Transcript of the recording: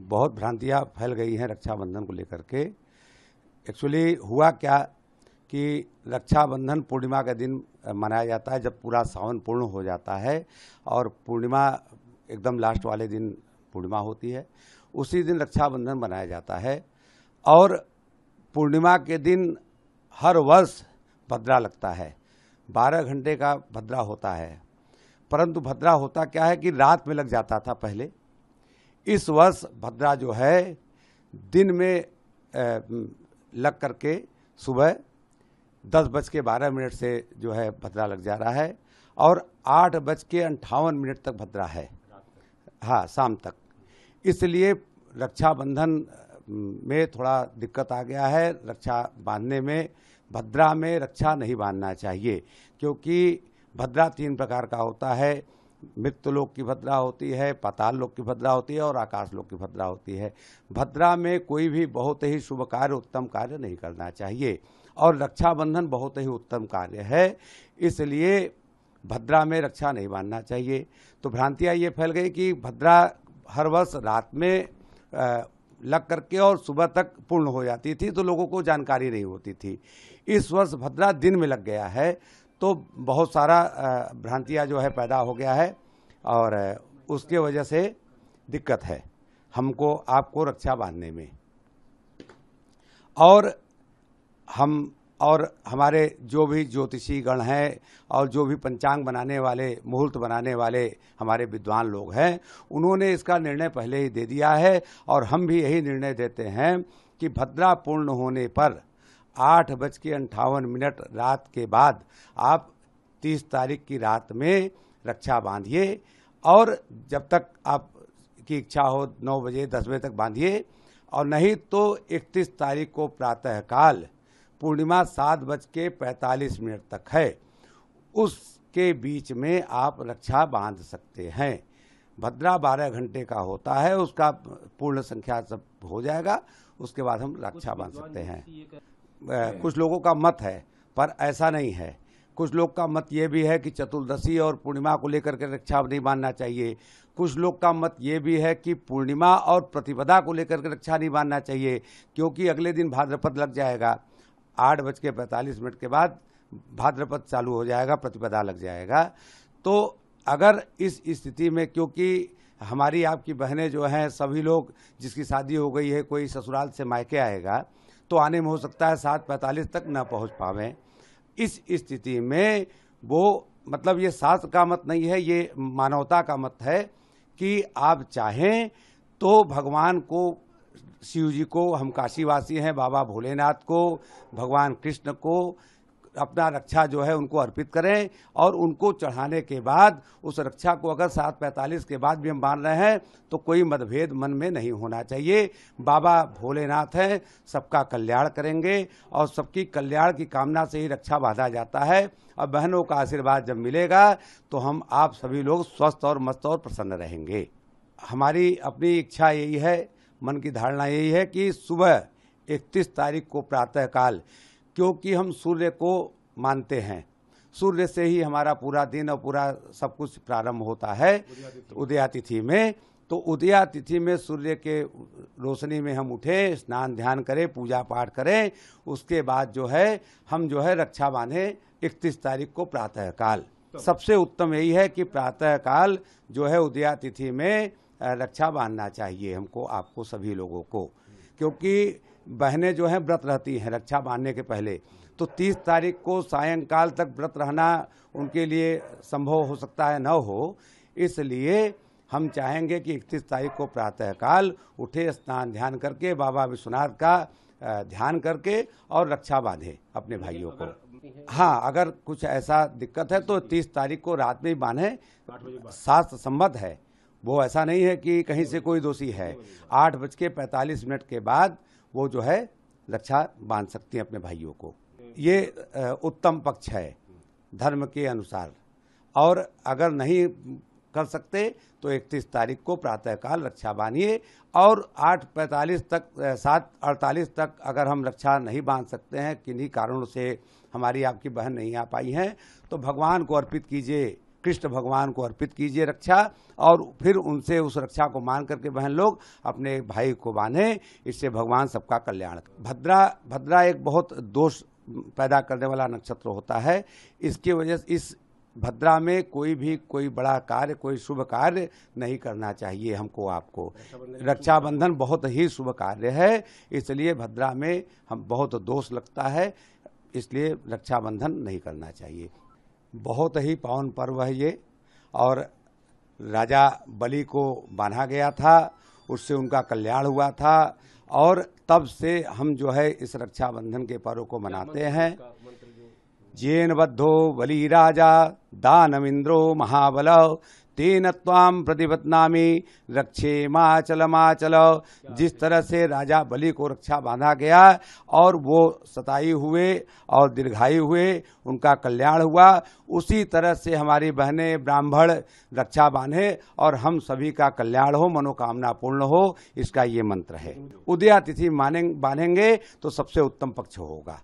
बहुत भ्रांतियां फैल गई हैं रक्षाबंधन को लेकर के। एक्चुअली हुआ क्या कि रक्षाबंधन पूर्णिमा के दिन मनाया जाता है, जब पूरा सावन पूर्ण हो जाता है और पूर्णिमा एकदम लास्ट वाले दिन पूर्णिमा होती है, उसी दिन रक्षाबंधन मनाया जाता है। और पूर्णिमा के दिन हर वर्ष भद्रा लगता है, 12 घंटे का भद्रा होता है। परंतु भद्रा होता क्या है कि रात में लग जाता था पहले। इस वर्ष भद्रा जो है दिन में लग करके सुबह 10:12 से जो है भद्रा लग जा रहा है और 8:58 तक भद्रा है, हाँ, शाम तक। इसलिए रक्षाबंधन में थोड़ा दिक्कत आ गया है। रक्षा बांधने में भद्रा में रक्षा नहीं बांधना चाहिए, क्योंकि भद्रा 3 प्रकार का होता है। मृत्युलोक की भद्रा होती है, पाताल लोक की भद्रा होती है और आकाश लोक की भद्रा होती है। भद्रा में कोई भी बहुत ही शुभ कार्य, उत्तम कार्य नहीं करना चाहिए और रक्षाबंधन बहुत ही उत्तम कार्य है, इसलिए भद्रा में रक्षा नहीं बांधना चाहिए। तो भ्रांतियाँ ये फैल गई कि भद्रा हर वर्ष रात में लग करके और सुबह तक पूर्ण हो जाती थी, तो लोगों को जानकारी नहीं होती थी। इस वर्ष भद्रा दिन में लग गया है, तो बहुत सारा भ्रांतियाँ जो है पैदा हो गया है और उसके वजह से दिक्कत है हमको आपको रक्षा बांधने में। और हमारे जो भी ज्योतिषी गण हैं और जो भी पंचांग बनाने वाले, मुहूर्त बनाने वाले हमारे विद्वान लोग हैं, उन्होंने इसका निर्णय पहले ही दे दिया है और हम भी यही निर्णय देते हैं कि भद्रा पूर्ण होने पर 8:58 रात के बाद आप 30 तारीख की रात में रक्षा बांधिए और जब तक आपकी इच्छा हो 9 बजे 10 बजे तक बांधिए, और नहीं तो 31 तारीख को प्रातःकाल पूर्णिमा 7:45 तक है, उसके बीच में आप रक्षा बांध सकते हैं। भद्रा 12 घंटे का होता है, उसका पूर्ण संख्या सब हो जाएगा, उसके बाद हम रक्षा बांध सकते हैं। कुछ लोगों का मत है, पर ऐसा नहीं है। कुछ लोग का मत ये भी है कि चतुर्दशी और पूर्णिमा को लेकर के रक्षा नहीं बांधना चाहिए। कुछ लोग का मत ये भी है कि पूर्णिमा और प्रतिपदा को लेकर के रक्षा नहीं बांधना चाहिए, क्योंकि अगले दिन भाद्रपद लग जाएगा। 8:45 के बाद भाद्रपद चालू हो जाएगा, प्रतिपदा लग जाएगा। तो अगर इस स्थिति में, क्योंकि हमारी आपकी बहनें जो हैं, सभी लोग जिसकी शादी हो गई है, कोई ससुराल से मायके आएगा तो आने में हो सकता है 7:45 तक न पहुंच पावें। इस स्थिति में वो, मतलब ये शास्त्र का मत नहीं है, ये मानवता का मत है कि आप चाहें तो भगवान को, शिव जी को, हम काशीवासी हैं, बाबा भोलेनाथ को, भगवान कृष्ण को अपना रक्षा जो है उनको अर्पित करें और उनको चढ़ाने के बाद उस रक्षा को अगर 7:45 के बाद भी हम बांध रहे हैं तो कोई मतभेद मन में नहीं होना चाहिए। बाबा भोलेनाथ हैं, सबका कल्याण करेंगे और सबकी कल्याण की कामना से ही रक्षा बांधा जाता है। और बहनों का आशीर्वाद जब मिलेगा तो हम आप सभी लोग स्वस्थ और मस्त और प्रसन्न रहेंगे। हमारी अपनी इच्छा यही है, मन की धारणा यही है कि सुबह 31 तारीख को प्रातःकाल, क्योंकि हम सूर्य को मानते हैं, सूर्य से ही हमारा पूरा दिन और पूरा सब कुछ प्रारंभ होता है उदयातिथि में। तो उदयातिथि में सूर्य के रोशनी में हम उठें, स्नान ध्यान करें, पूजा पाठ करें, उसके बाद जो है हम जो है रक्षा बांधें 31 तारीख को प्रातःकाल। सबसे उत्तम यही है कि प्रातःकाल जो है उदयातिथि में रक्षा बांधना चाहिए हमको, आपको सभी लोगों को, क्योंकि बहनें जो हैं व्रत रहती हैं रक्षा बांधने के पहले। तो 30 तारीख को सायंकाल तक व्रत रहना उनके लिए संभव हो सकता है न हो, इसलिए हम चाहेंगे कि 31 तारीख को प्रातःकाल उठे, स्नान ध्यान करके बाबा विश्वनाथ का ध्यान करके और रक्षा बांधे अपने भाइयों को। हाँ, अगर कुछ ऐसा दिक्कत है तो 30 तारीख को रात में ही बांधे, शास्त्र सम्मत है, वो ऐसा नहीं है कि कहीं से कोई दोषी है। 8:45 के बाद वो जो है रक्षा बांध सकती हैं अपने भाइयों को। ये उत्तम पक्ष है धर्म के अनुसार। और अगर नहीं कर सकते तो 31 तारीख को प्रातःकाल रक्षा बांधिए और 8:45 तक 7:48 तक अगर हम रक्षा नहीं बांध सकते हैं, किन्हीं कारणों से हमारी आपकी बहन नहीं आ पाई हैं, तो भगवान को अर्पित कीजिए, कृष्ण भगवान को अर्पित कीजिए रक्षा, और फिर उनसे उस रक्षा को मान करके बहन लोग अपने भाई को बांधें। इससे भगवान सबका कल्याण। भद्रा एक बहुत दोष पैदा करने वाला नक्षत्र होता है। इसकी वजह से इस भद्रा में कोई बड़ा कार्य, कोई शुभ कार्य नहीं करना चाहिए हमको आपको। रक्षाबंधन बहुत ही शुभ कार्य है, इसलिए भद्रा में हम बहुत दोष लगता है, इसलिए रक्षाबंधन नहीं करना चाहिए। बहुत ही पावन पर्व है ये, और राजा बलि को बांधा गया था, उससे उनका कल्याण हुआ था, और तब से हम जो है इस रक्षाबंधन के पर्व को मनाते हैं। जेन बद्धो बलि राजा दानमिंद्रो महाबल तेन त्वाम प्रतिपत्नामि रक्षे माचल माचल। जिस तरह से राजा बलि को रक्षा बांधा गया और वो सताई हुए और दीर्घायु हुए, उनका कल्याण हुआ, उसी तरह से हमारी बहनें ब्राह्मण रक्षा बांधे और हम सभी का कल्याण हो, मनोकामना पूर्ण हो, इसका ये मंत्र है। उदया तिथि बांधेंगे तो सबसे उत्तम पक्ष होगा।